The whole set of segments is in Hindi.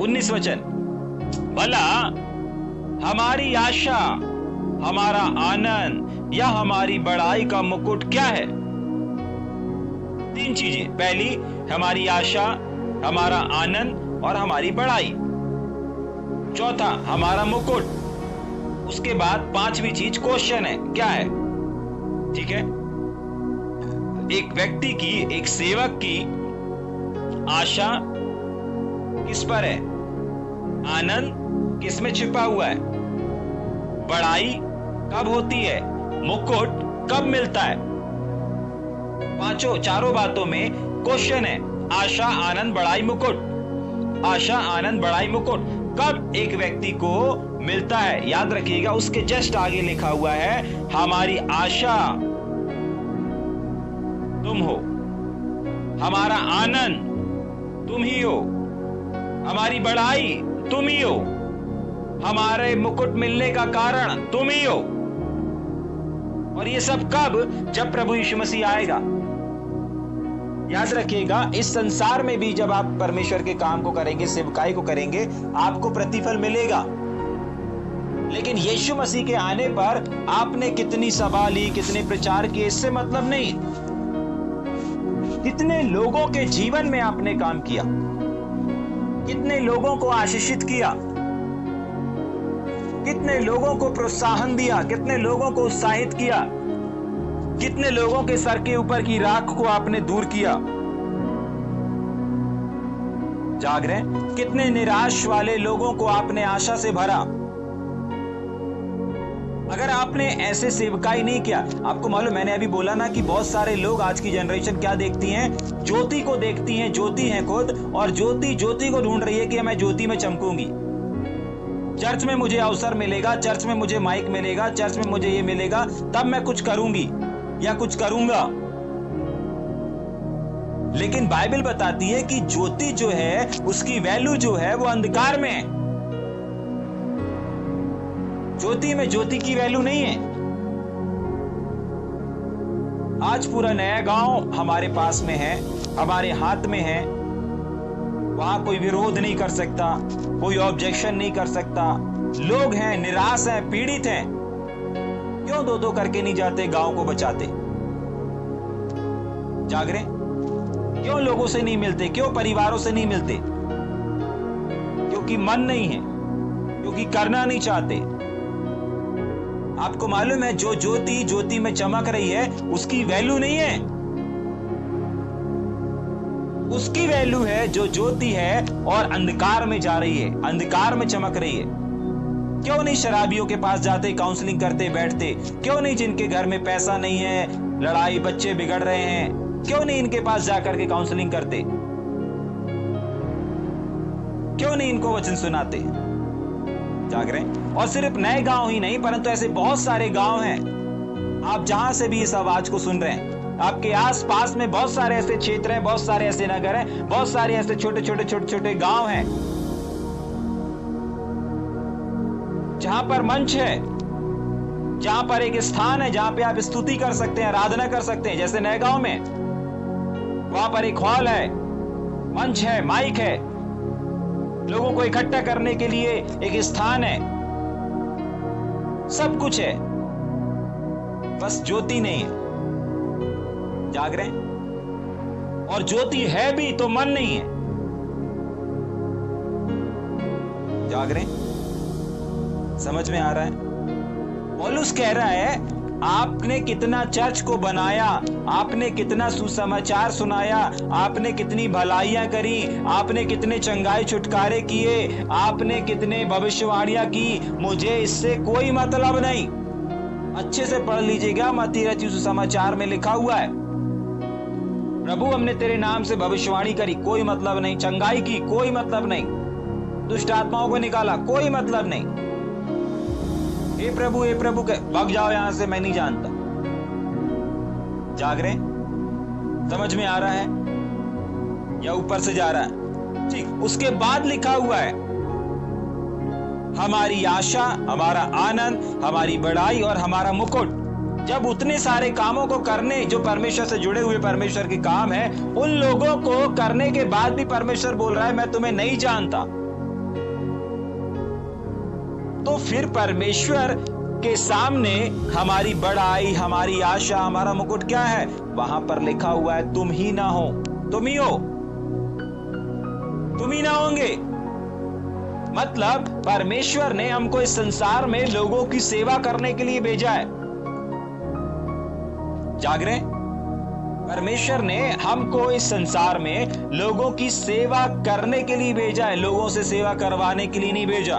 19 वचन, भला हमारी आशा, हमारा आनंद या हमारी बड़ाई का मुकुट क्या है? 3 चीजें। पहली, हमारी आशा, हमारा आनंद और हमारी बड़ाई। चौथा, हमारा मुकुट। उसके बाद 5वीं चीज क्वेश्चन है, क्या है? ठीक है, एक व्यक्ति की, एक सेवक की आशा किस पर है? आनंद किस में छिपा हुआ है? बड़ाई कब होती है? मुकुट कब मिलता है? चारों बातों में क्वेश्चन है, आशा, आनंद, बड़ाई, मुकुट। आशा, आनंद, बड़ाई, मुकुट कब एक व्यक्ति को मिलता है? याद रखिएगा, उसके जस्ट आगे लिखा हुआ है, हमारी आशा तुम हो, हमारा आनंद तुम ही हो, हमारी बड़ाई तुम ही हो, हमारे मुकुट मिलने का कारण तुम ही हो। और ये सब कब? जब प्रभु यीशु मसीह आएगा। याद रखिएगा, इस संसार में भी जब आप परमेश्वर के काम को करेंगे, सेवकाई को करेंगे, आपको प्रतिफल मिलेगा। लेकिन यीशु मसीह के आने पर आपने कितनी सभा ली, कितने प्रचार किए, इससे मतलब नहीं। कितने लोगों के जीवन में आपने काम किया, कितने लोगों को आशीषित किया, कितने लोगों को प्रोत्साहन दिया, कितने लोगों को उत्साहित किया, कितने लोगों के सर के ऊपर की राख को आपने दूर किया। जाग रहे? कितने निराश वाले लोगों को आपने आशा से भरा। अगर आपने ऐसे सेवकाई नहीं किया, आपको मालूम, मैंने अभी बोला ना कि बहुत सारे लोग, आज की जनरेशन क्या देखती हैं? ज्योति को देखती हैं, ज्योति है खुद, और ज्योति को ढूंढ रही है कि मैं ज्योति में चमकूंगी, चर्च में मुझे अवसर मिलेगा, चर्च में मुझे माइक मिलेगा, चर्च में मुझे ये मिलेगा, तब मैं कुछ करूंगी या कुछ करूंगा। लेकिन बाइबल बताती है कि ज्योति जो है, उसकी वैल्यू जो है वो अंधकार में है। ज्योति में ज्योति की वैल्यू नहीं है। आज पूरा नया गांव हमारे पास में है, हमारे हाथ में है। वहां कोई विरोध नहीं कर सकता, कोई ऑब्जेक्शन नहीं कर सकता। लोग हैं, निराश हैं, पीड़ित हैं। क्यों दो दो करके नहीं जाते, गांव को बचाते? जाग रहे? क्यों लोगों से नहीं मिलते? क्यों परिवारों से नहीं मिलते? क्योंकि मन नहीं है, क्योंकि करना नहीं चाहते। आपको मालूम है, जो ज्योति में चमक रही है, उसकी वैल्यू नहीं है। उसकी वैल्यू है जो ज्योति है और अंधकार में जा रही है, अंधकार में चमक रही है। क्यों नहीं शराबियों के पास जाते, काउंसलिंग करते, बैठते? क्यों नहीं जिनके घर में पैसा नहीं है, लड़ाई, बच्चे बिगड़ रहे हैं, क्यों नहीं इनके पास जाकर के काउंसलिंग करते? क्यों नहीं इनको वचन सुनाते? जाग रहे हैं? और सिर्फ नए गांव ही नहीं, परंतु ऐसे बहुत सारे गांव हैं, आप जहां से भी इस आवाज को सुन रहे हैं, आपके आस पास में बहुत सारे ऐसे क्षेत्र हैं, बहुत सारे ऐसे नगर हैं, बहुत सारे ऐसे छोटे छोटे गांव हैं जहां पर मंच है, जहां पर एक स्थान है, जहां पे आप स्तुति कर सकते हैं, आराधना कर सकते हैं। जैसे नए गांव में वहां पर एक हॉल है, मंच है, माइक है, लोगों को इकट्ठा करने के लिए एक स्थान है, सब कुछ है, बस ज्योति नहीं है। जाग रहे हैं? और ज्योति है भी तो मन नहीं है। जाग रहे हैं? समझ में आ रहा है? पौलुस कह रहा है, आपने कितना चर्च को बनाया, आपने कितना सुसमाचार सुनाया, आपने कितनी भलाइयां करी, आपने कितने चंगाई छुटकारे किए, आपने कितने भविष्यवाणियां की, मुझे इससे कोई मतलब नहीं। अच्छे से पढ़ लीजिएगा, मत्ती रचित सुसमाचार में लिखा हुआ है, प्रभु हमने तेरे नाम से भविष्यवाणी करी, कोई मतलब नहीं। चंगाई की, कोई मतलब नहीं। दुष्ट आत्माओं को निकाला, कोई मतलब नहीं। हे प्रभु भाग जाओ यहां से, मैं नहीं जानता। जाग रहे? समझ में आ रहा है या ऊपर से जा रहा है? ठीक। उसके बाद लिखा हुआ है, हमारी आशा, हमारा आनंद, हमारी बड़ाई और हमारा मुकुट। जब उतने सारे कामों को करने, जो परमेश्वर से जुड़े हुए परमेश्वर के काम है, उन लोगों को करने के बाद भी परमेश्वर बोल रहा है, मैं तुम्हें नहीं जानता। तो फिर परमेश्वर के सामने हमारी बड़ाई, हमारी आशा, हमारा मुकुट क्या है? वहां पर लिखा हुआ है तुम ही ना हो, तुम ही हो, तुम ही ना होंगे। मतलब परमेश्वर ने हमको इस संसार में लोगों की सेवा करने के लिए भेजा है। जाग रहे? परमेश्वर ने हमको इस संसार में लोगों की सेवा करने के लिए भेजा है, लोगों से सेवा करवाने के लिए नहीं भेजा।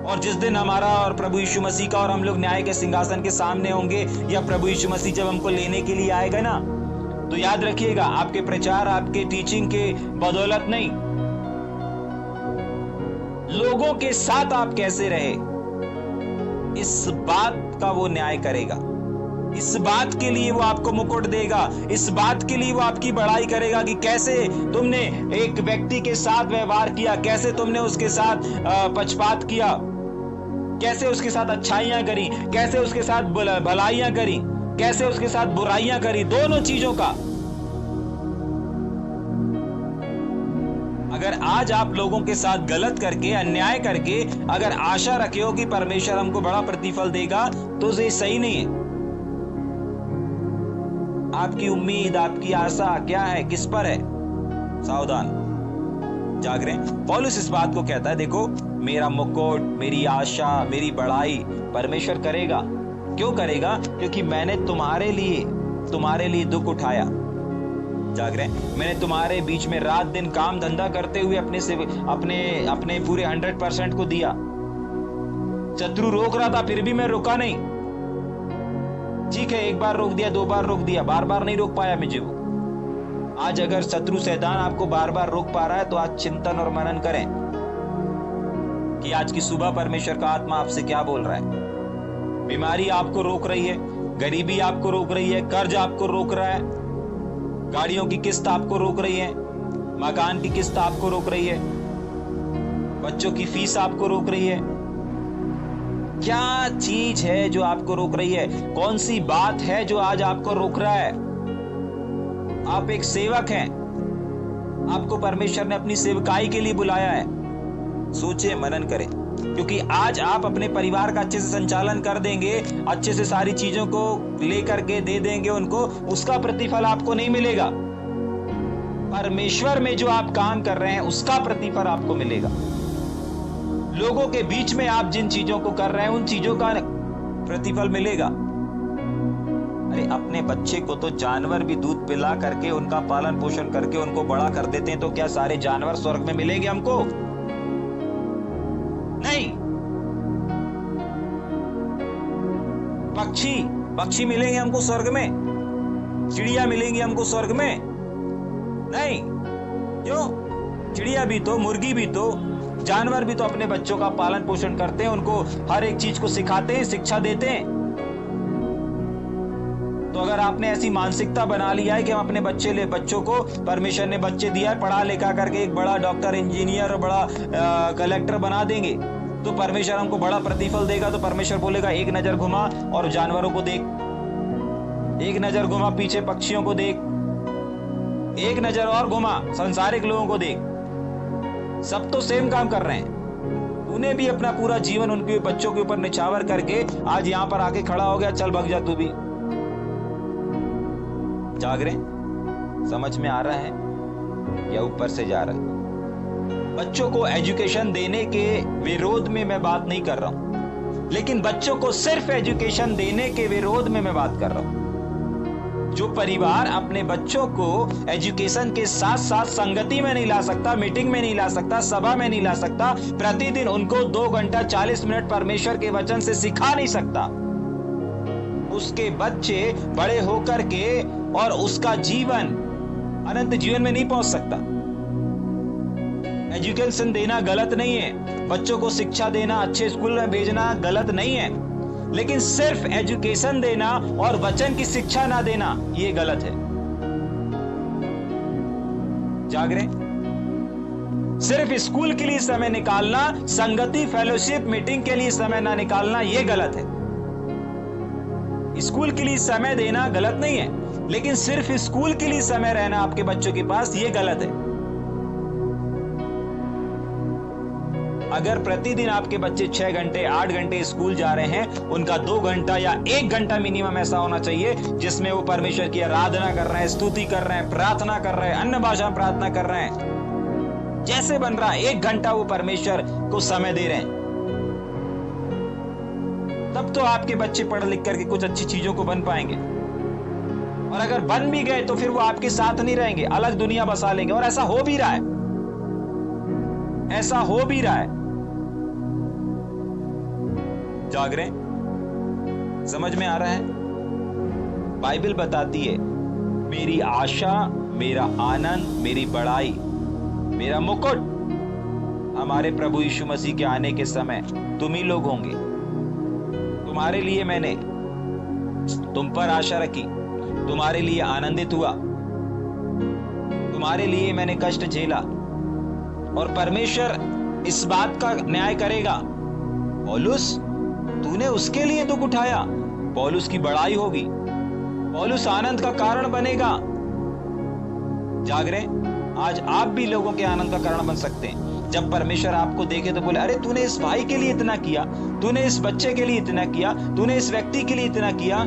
और जिस दिन हमारा और प्रभु यीशु मसीह का और हम लोग न्याय के सिंहासन के सामने होंगे, या प्रभु यीशु मसीह जब हमको लेने के लिए आएगा ना, तो याद रखिएगा, आपके प्रचार, आपके टीचिंग के बदौलत नहीं, लोगों के साथ आप कैसे रहे, इस बात का वो न्याय करेगा। इस बात के लिए वो आपको मुकुट देगा, इस बात के लिए वो आपकी बड़ाई करेगा कि कैसे तुमने एक व्यक्ति के साथ व्यवहार किया, कैसे तुमने उसके साथ पक्षपात किया, कैसे उसके साथ अच्छाइयां करी, कैसे उसके साथ भलाइयां करी, कैसे उसके साथ बुराइयां करी, दोनों चीजों का। अगर आज आप लोगों के साथ गलत करके, अन्याय करके अगर आशा रखे हो कि परमेश्वर हमको बड़ा प्रतिफल देगा, तो ये सही नहीं है। आपकी उम्मीद, आपकी आशा क्या है, किस पर है? सावधान, जाग रहे हैं? पौलुस इस बात को कहता है, देखो मेरा मुकुट, मेरी आशा, मेरी बड़ाई परमेश्वर करेगा। क्यों करेगा? क्योंकि मैंने तुम्हारे लिए दुख उठाया। जाग रहे हैं? मैंने तुम्हारे बीच में रात दिन काम धंधा करते हुए अपने पूरे 100% को दिया। शत्रु रोक रहा था, फिर भी मैं रुका नहीं। ठीक है, एक बार रोक दिया, 2 बार रोक दिया, बार बार नहीं रोक पाया मुझे वो। आज अगर शत्रु शैतान आपको बार बार रोक पा रहा है, तो आज चिंतन और मनन करें कि आज की सुबह परमेश्वर का आत्मा आपसे क्या बोल रहा है। बीमारी आपको रोक रही है, गरीबी आपको रोक रही है, कर्ज आपको रोक रहा है, गाड़ियों की किस्त आपको रोक रही है, मकान की किस्त आपको रोक रही है, बच्चों की फीस आपको रोक रही है। क्या चीज है जो आपको रोक रही है? कौन सी बात है जो आज आपको रोक रहा है? आप एक सेवक हैं, आपको परमेश्वर ने अपनी सेवकाई के लिए बुलाया है। सोचे, मनन करें, क्योंकि आज आप अपने परिवार का अच्छे से संचालन कर देंगे, अच्छे से सारी चीजों को लेकर के दे देंगे उनको, उसका प्रतिफल आपको नहीं मिलेगा। परमेश्वर में जो आप काम कर रहे हैं उसका प्रतिफल आपको मिलेगा। लोगों के बीच में आप जिन चीजों को कर रहे हैं उन चीजों का प्रतिफल मिलेगा। अरे अपने बच्चे को तो जानवर भी दूध पिला करके, उनका पालन पोषण करके उनको बड़ा कर देते हैं, तो क्या सारे जानवर स्वर्ग में मिलेंगे हमको? नहीं। पक्षी मिलेंगे हमको स्वर्ग में? चिड़िया मिलेंगी हमको स्वर्ग में? नहीं। क्यों? चिड़िया भी तो, मुर्गी भी तो, जानवर भी तो अपने बच्चों का पालन पोषण करते हैं, उनको हर एक चीज को सिखाते हैं, शिक्षा देते हैं। तो अगर आपने ऐसी मानसिकता बना लिया है कि हम अपने बच्चों को, परमेश्वर ने बच्चे दिया है, पढ़ा लिखा करके एक बड़ा डॉक्टर, इंजीनियर और बड़ा कलेक्टर बना देंगे, तो परमेश्वर हमको बड़ा प्रतिफल देगा, तो परमेश्वर बोलेगा एक नजर घुमा और जानवरों को देख, एक नजर घुमा पीछे पक्षियों को देख, एक नजर और घुमा संसारिक लोगों को देख, सब तो सेम काम कर रहे हैं। उन्हें भी अपना पूरा जीवन उनके बच्चों के ऊपर निछावर करके आज यहां पर आके खड़ा हो गया, चल भाग जा तू भी। जाग रहे? समझ में आ रहा है या ऊपर से जा रहा है? बच्चों को एजुकेशन देने के विरोध में मैं बात नहीं कर रहा हूं, लेकिन बच्चों को सिर्फ एजुकेशन देने के विरोध में मैं बात कर रहा हूं। जो परिवार अपने बच्चों को एजुकेशन के साथ साथ संगति में नहीं ला सकता, मीटिंग में नहीं ला सकता, सभा में नहीं ला सकता, प्रतिदिन उनको 2 घंटा 40 मिनट परमेश्वर के वचन से सिखा नहीं सकता, उसके बच्चे बड़े होकर के और उसका जीवन अनंत जीवन में नहीं पहुंच सकता। एजुकेशन देना गलत नहीं है, बच्चों को शिक्षा देना, अच्छे स्कूल में भेजना गलत नहीं है, लेकिन सिर्फ एजुकेशन देना और वचन की शिक्षा ना देना ये गलत है। जाग रहे? सिर्फ स्कूल के लिए समय निकालना, संगति, फेलोशिप, मीटिंग के लिए समय ना निकालना ये गलत है। स्कूल के लिए समय देना गलत नहीं है, लेकिन सिर्फ स्कूल के लिए समय रहना आपके बच्चों के पास ये गलत है। अगर प्रतिदिन आपके बच्चे 6 घंटे 8 घंटे स्कूल जा रहे हैं, उनका 2 घंटा या 1 घंटा मिनिमम ऐसा होना चाहिए जिसमें वो परमेश्वर की आराधना कर रहे हैं, स्तुति कर रहे हैं, प्रार्थना कर रहे हैं, अन्य भाषा में प्रार्थना कर रहे हैं। जैसे बन रहा है 1 घंटा वो परमेश्वर को समय दे रहे हैं, तब तो आपके बच्चे पढ़ लिख करके कुछ अच्छी चीजों को बन पाएंगे। और अगर बन भी गए तो फिर वो आपके साथ नहीं रहेंगे, अलग दुनिया बसा लेंगे। और ऐसा हो भी रहा है, ऐसा हो भी रहा है। जाग रहे हैं? समझ में आ रहा है? बाइबल बताती है, मेरी आशा, मेरा आनंद, मेरी बड़ाई, मेरा मुकुट हमारे प्रभु यीशु मसीह के आने के समय तुम ही लोग होंगे। तुम्हारे लिए मैंने तुम पर आशा रखी, तुम्हारे लिए आनंदित हुआ, तुम्हारे लिए मैंने कष्ट झेला। और परमेश्वर इस बात का न्याय करेगा, पौलुस तूने उसके लिए दुख उठाया, पौलुस की बड़ाई होगी, पौलुस आनंद का कारण बनेगा। जाग रहे? आज आप भी लोगों के आनंद का कारण बन सकते हैं। जब परमेश्वर आपको देखे तो बोले, अरे तूने इस भाई के लिए इतना किया, तूने इस बच्चे के लिए इतना किया, तूने इस व्यक्ति के लिए इतना किया।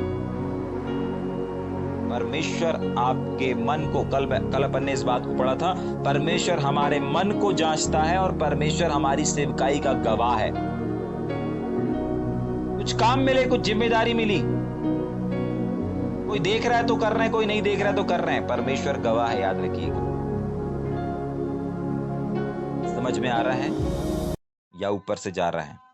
परमेश्वर आपके मन को, कल अपन ने इस बात को पढ़ा था, परमेश्वर हमारे मन को जांचता है और परमेश्वर हमारी सेवकाई का गवाह है। कुछ काम मिले, कुछ जिम्मेदारी मिली, कोई देख रहा है तो कर रहे हैं, कोई नहीं देख रहा है तो कर रहे हैं, परमेश्वर गवाह है, याद रखिएगा। समझ में आ रहा है या ऊपर से जा रहा है?